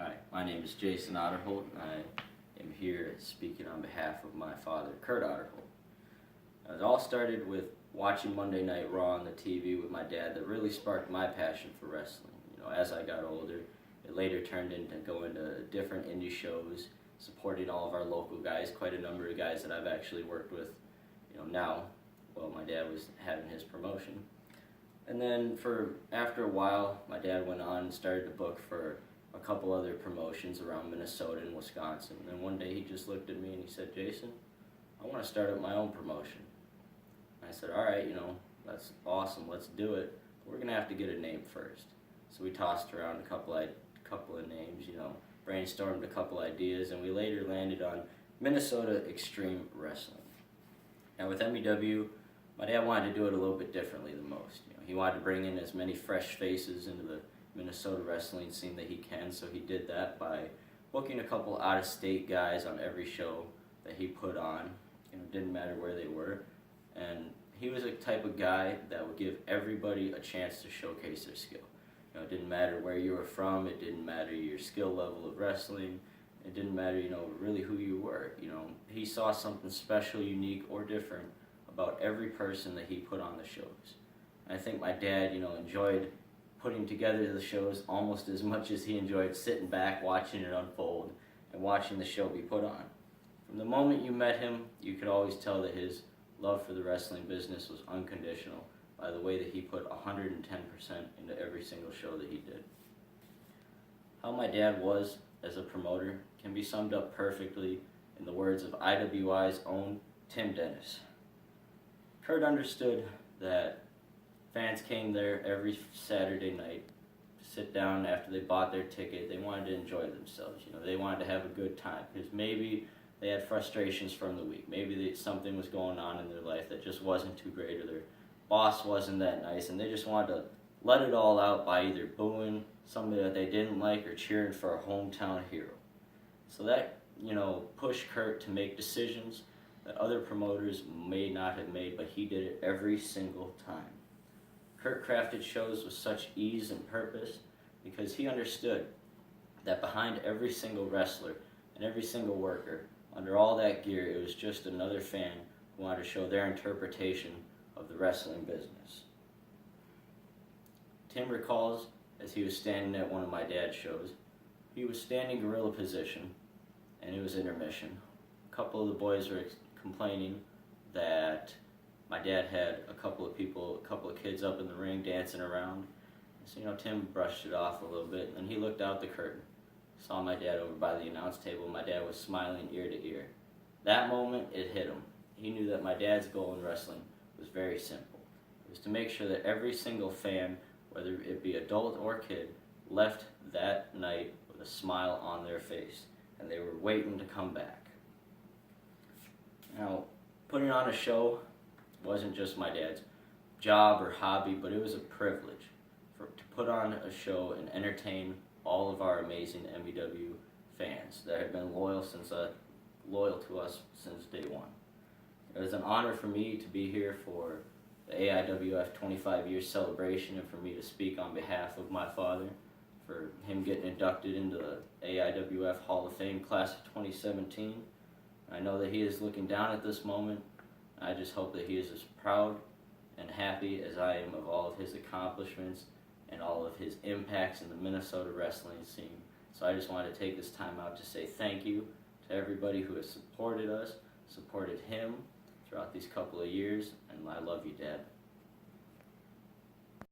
Hi, my name is Jason Otterholt, and I am here speaking on behalf of my father, Curt Otterholt. It all started with watching Monday Night Raw on the TV with my dad that really sparked my passion for wrestling. As I got older, it later turned into going to different indie shows, supporting all of our local guys, quite a number of guys that I've actually worked with, now, while my dad was having his promotion. And then after a while, my dad went on and started to book for a couple other promotions around Minnesota and Wisconsin. And then one day he just looked at me and he said, "Jason, I want to start up my own promotion." And I said, "All right, that's awesome, let's do it. We're going to have to get a name first." So we tossed around a couple of names, brainstormed a couple ideas, and we later landed on Minnesota Extreme Wrestling. Now with MEW, my dad wanted to do it a little bit differently than most. He wanted to bring in as many fresh faces into the Minnesota wrestling scene that he can, so he did that by booking a couple out-of-state guys on every show that he put on. It didn't matter where they were, and he was a type of guy that would give everybody a chance to showcase their skill. It didn't matter where you were from, it didn't matter your skill level of wrestling, it didn't matter, really who you were. He saw something special, unique, or different about every person that he put on the shows. And I think my dad, enjoyed putting together the shows almost as much as he enjoyed sitting back, watching it unfold, and watching the show be put on. From the moment you met him, you could always tell that his love for the wrestling business was unconditional by the way that he put 110% into every single show that he did. How my dad was as a promoter can be summed up perfectly in the words of IWI's own Tim Dennis. Curt understood that fans came there every Saturday night to sit down after they bought their ticket. They wanted to enjoy themselves. They wanted to have a good time because maybe they had frustrations from the week. Maybe something was going on in their life that just wasn't too great, or their boss wasn't that nice, and they just wanted to let it all out by either booing somebody that they didn't like or cheering for a hometown hero. So that, pushed Curt to make decisions that other promoters may not have made, but he did it every single time. Curt crafted shows with such ease and purpose because he understood that behind every single wrestler and every single worker, under all that gear, it was just another fan who wanted to show their interpretation of the wrestling business. Tim recalls as he was standing at one of my dad's shows, he was standing gorilla position and it was intermission. A couple of the boys were complaining that my dad had a couple of kids up in the ring dancing around. So, Tim brushed it off a little bit, and he looked out the curtain, saw my dad over by the announce table. My dad was smiling ear to ear. That moment, it hit him. He knew that my dad's goal in wrestling was very simple. It was to make sure that every single fan, whether it be adult or kid, left that night with a smile on their face, and they were waiting to come back. Now, putting on a show wasn't just my dad's job or hobby, but it was a privilege to put on a show and entertain all of our amazing MEW fans that have been loyal to us since day one. It was an honor for me to be here for the AIWF 25 year celebration, and for me to speak on behalf of my father, for him getting inducted into the AIWF Hall of Fame class of 2017. I know that he is looking down at this moment. I just hope that he is as proud and happy as I am of all of his accomplishments and all of his impacts in the Minnesota wrestling scene. So I just wanted to take this time out to say thank you to everybody who has supported us, supported him throughout these couple of years, and I love you, Dad.